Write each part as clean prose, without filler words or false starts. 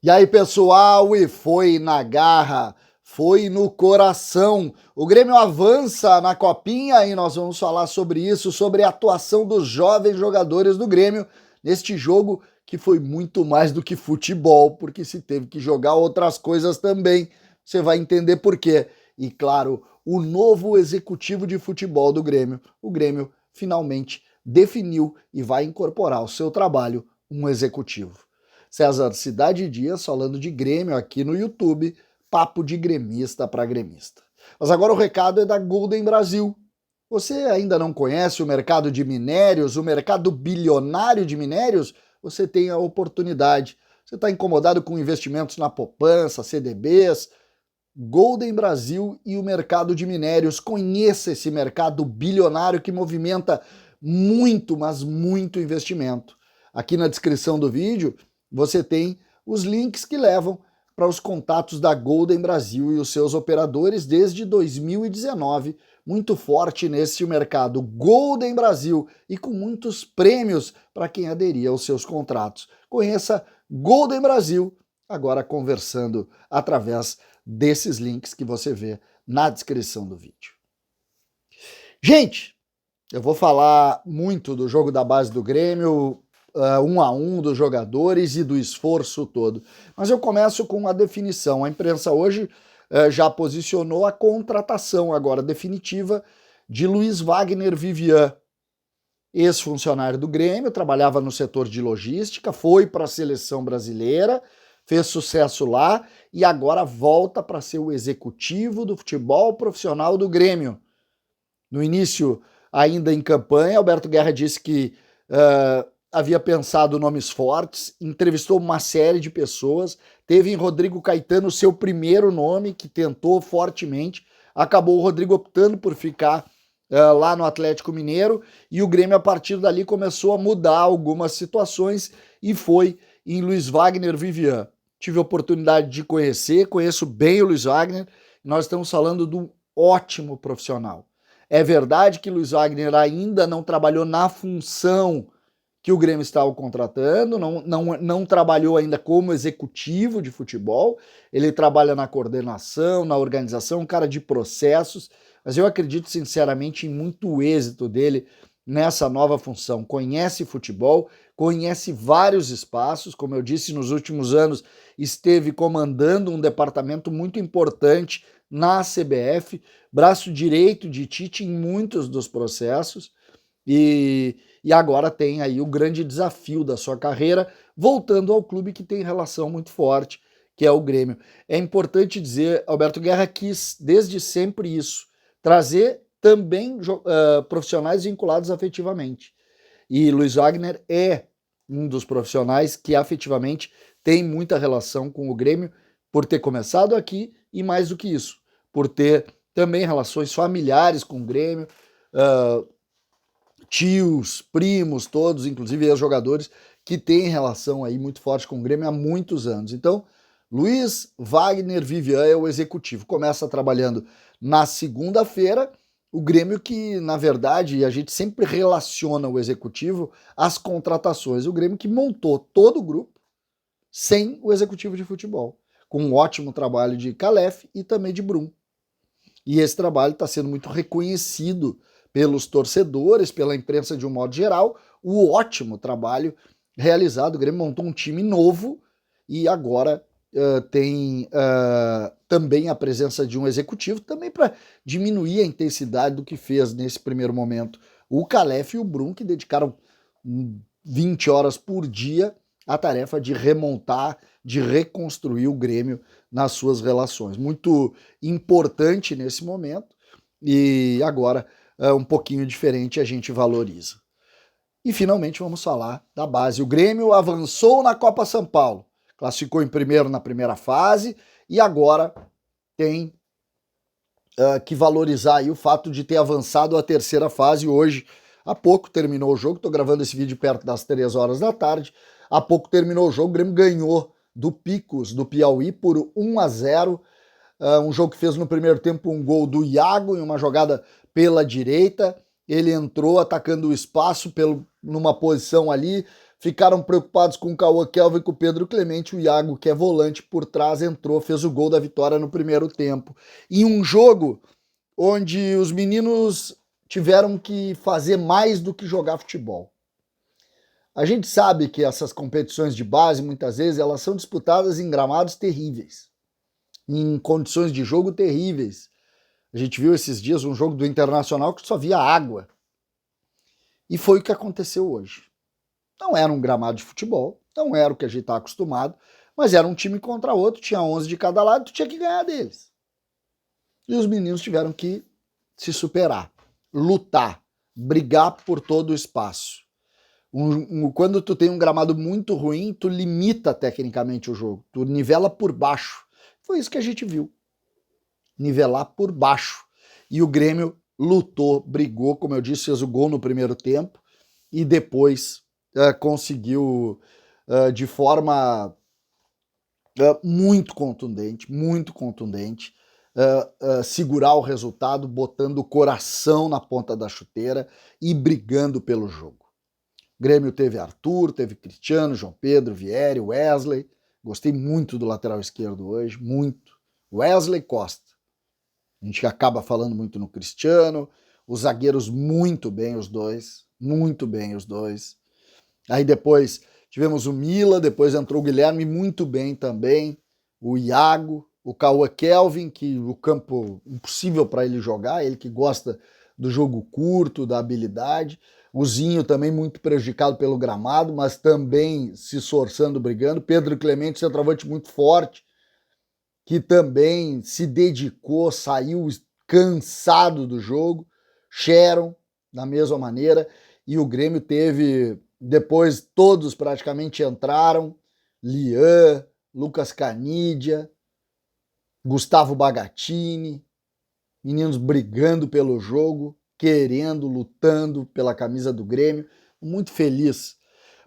E aí, pessoal, e foi na garra, foi no coração. O Grêmio avança na Copinha e nós vamos falar sobre isso, sobre a atuação dos jovens jogadores do Grêmio neste jogo que foi muito mais do que futebol, porque se teve que jogar outras coisas também. Você vai entender por quê. E claro, o novo executivo de futebol do Grêmio, o Grêmio finalmente definiu e vai incorporar ao seu trabalho um executivo. César Cidade Dias falando de Grêmio aqui no YouTube, papo de gremista para gremista. Mas agora o recado é da Golden Brasil. Você ainda não conhece o mercado de minérios, o mercado bilionário de minérios? Você tem a oportunidade. Você está incomodado com investimentos na poupança, CDBs? Golden Brasil e o mercado de minérios. Conheça esse mercado bilionário que movimenta muito, mas muito investimento. Aqui na descrição do vídeo você tem os links que levam para os contatos da Golden Brasil e os seus operadores desde 2019, muito forte nesse mercado Golden Brasil e com muitos prêmios para quem aderir aos seus contratos. Conheça Golden Brasil, agora conversando através desses links que você vê na descrição do vídeo. Gente, eu vou falar muito do jogo da base do Grêmio, 1 a 1 dos jogadores e do esforço todo. Mas eu começo com a definição. A imprensa hoje já posicionou a contratação agora definitiva de Luiz Wagner Vivian, ex-funcionário do Grêmio, trabalhava no setor de logística, foi para a seleção brasileira, fez sucesso lá e agora volta para ser o executivo do futebol profissional do Grêmio. No início, ainda em campanha, Alberto Guerra disse que havia pensado nomes fortes, entrevistou uma série de pessoas, teve em Rodrigo Caetano o seu primeiro nome, que tentou fortemente, acabou o Rodrigo optando por ficar lá no Atlético Mineiro, e o Grêmio a partir dali começou a mudar algumas situações e foi em Luiz Wagner Vivian. Tive a oportunidade de conheço bem o Luiz Wagner, nós estamos falando de um ótimo profissional. É verdade que Luiz Wagner ainda não trabalhou na função que o Grêmio estava contratando, não trabalhou ainda como executivo de futebol, ele trabalha na coordenação, na organização, um cara de processos, mas eu acredito sinceramente em muito êxito dele nessa nova função. Conhece futebol, conhece vários espaços, como eu disse, nos últimos anos esteve comandando um departamento muito importante na CBF, braço direito de Tite em muitos dos processos, e agora tem aí o grande desafio da sua carreira, voltando ao clube que tem relação muito forte, que é o Grêmio. É importante dizer, Alberto Guerra quis desde sempre isso, trazer também profissionais vinculados afetivamente. E Luiz Wagner é um dos profissionais que afetivamente tem muita relação com o Grêmio, por ter começado aqui e mais do que isso, por ter também relações familiares com o Grêmio, tios, primos, todos, inclusive ex-jogadores, que têm relação aí muito forte com o Grêmio há muitos anos. Então, Luiz Wagner Vivian é o executivo. Começa trabalhando na segunda-feira, o Grêmio que, na verdade, a gente sempre relaciona o executivo às contratações. O Grêmio que montou todo o grupo sem o executivo de futebol, com um ótimo trabalho de Calef e também de Brum. E esse trabalho está sendo muito reconhecido pelos torcedores, pela imprensa de um modo geral, o ótimo trabalho realizado. O Grêmio montou um time novo e agora tem também a presença de um executivo, também para diminuir a intensidade do que fez nesse primeiro momento o Calef e o Brum, que dedicaram 20 horas por dia à tarefa de remontar, de reconstruir o Grêmio nas suas relações. Muito importante nesse momento e agora um pouquinho diferente a gente valoriza. E finalmente vamos falar da base. O Grêmio avançou na Copa São Paulo, classificou em primeiro na primeira fase e agora tem que valorizar aí o fato de ter avançado a terceira fase. Hoje, há pouco terminou o jogo, estou gravando esse vídeo perto das 3 horas da tarde, há pouco terminou o jogo, o Grêmio ganhou do Picos, do Piauí, por 1 a 0, um jogo que fez no primeiro tempo um gol do Iago em uma jogada pela direita, ele entrou atacando o espaço numa posição ali, ficaram preocupados com o Cauã Kelvin e com o Pedro Clemente. O Iago, que é volante por trás, entrou, fez o gol da vitória no primeiro tempo. Em um jogo onde os meninos tiveram que fazer mais do que jogar futebol. A gente sabe que essas competições de base, muitas vezes, elas são disputadas em gramados terríveis, em condições de jogo terríveis. A gente viu esses dias um jogo do Internacional que só via água. E foi o que aconteceu hoje. Não era um gramado de futebol, não era o que a gente está acostumado, mas era um time contra outro, tinha 11 de cada lado, tu tinha que ganhar deles. E os meninos tiveram que se superar, lutar, brigar por todo o espaço. Quando tu tem um gramado muito ruim, tu limita tecnicamente o jogo, tu nivela por baixo. Foi isso que a gente viu, nivelar por baixo. E o Grêmio lutou, brigou, como eu disse, fez o gol no primeiro tempo e depois conseguiu de forma muito contundente, segurar o resultado, botando o coração na ponta da chuteira e brigando pelo jogo. O Grêmio teve Arthur, teve Cristiano, João Pedro, Vieri, Wesley. Gostei muito do lateral esquerdo hoje, muito. Wesley Costa. A gente acaba falando muito no Cristiano. Os zagueiros muito bem os dois. Muito bem os dois. Aí depois tivemos o Mila, depois entrou o Guilherme muito bem também. O Iago, o Cauã Kelvin, que o campo impossível para ele jogar, ele que gosta do jogo curto, da habilidade. O Zinho também muito prejudicado pelo gramado, mas também se esforçando, brigando. Pedro Clemente, centroavante muito forte, que também se dedicou, saiu cansado do jogo. Sharon, da mesma maneira. E o Grêmio teve, depois todos praticamente entraram. Lian, Lucas Canidia, Gustavo Bagatini, meninos brigando pelo jogo, querendo, lutando pela camisa do Grêmio. Muito feliz.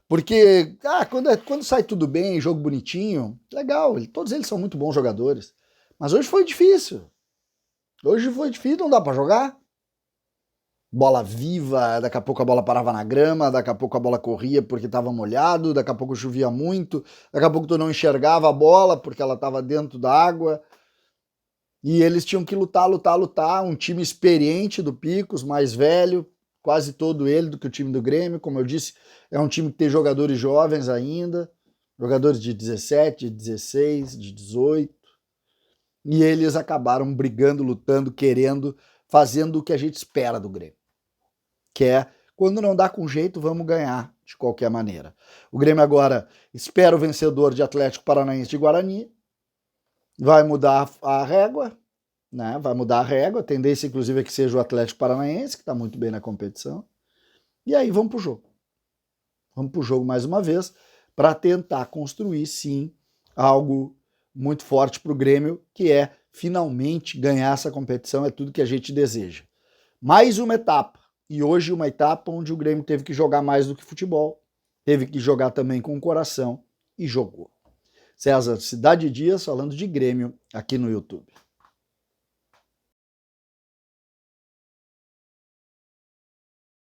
Porque quando sai tudo bem, jogo bonitinho, legal, todos eles são muito bons jogadores. Mas hoje foi difícil. Hoje foi difícil, não dá para jogar. Bola viva, daqui a pouco a bola parava na grama, daqui a pouco a bola corria porque estava molhado, daqui a pouco chovia muito, daqui a pouco tu não enxergava a bola porque ela estava dentro da água. E eles tinham que lutar. Um time experiente do Picos, mais velho, quase todo ele do que o time do Grêmio. Como eu disse, é um time que tem jogadores jovens ainda, jogadores de 17, de 16, de 18. E eles acabaram brigando, lutando, querendo, fazendo o que a gente espera do Grêmio. Que é, quando não dá com jeito, vamos ganhar de qualquer maneira. O Grêmio agora espera o vencedor de Atlético Paranaense de Guarani. Vai mudar a régua, né? Vai mudar a régua. A tendência, inclusive, é que seja o Atlético Paranaense, que está muito bem na competição. E aí vamos para o jogo. Vamos para o jogo mais uma vez, para tentar construir, sim, algo muito forte para o Grêmio, que é finalmente ganhar essa competição, é tudo que a gente deseja. Mais uma etapa. E hoje uma etapa onde o Grêmio teve que jogar mais do que futebol, teve que jogar também com o coração e jogou. César Cidade Dias falando de Grêmio aqui no YouTube.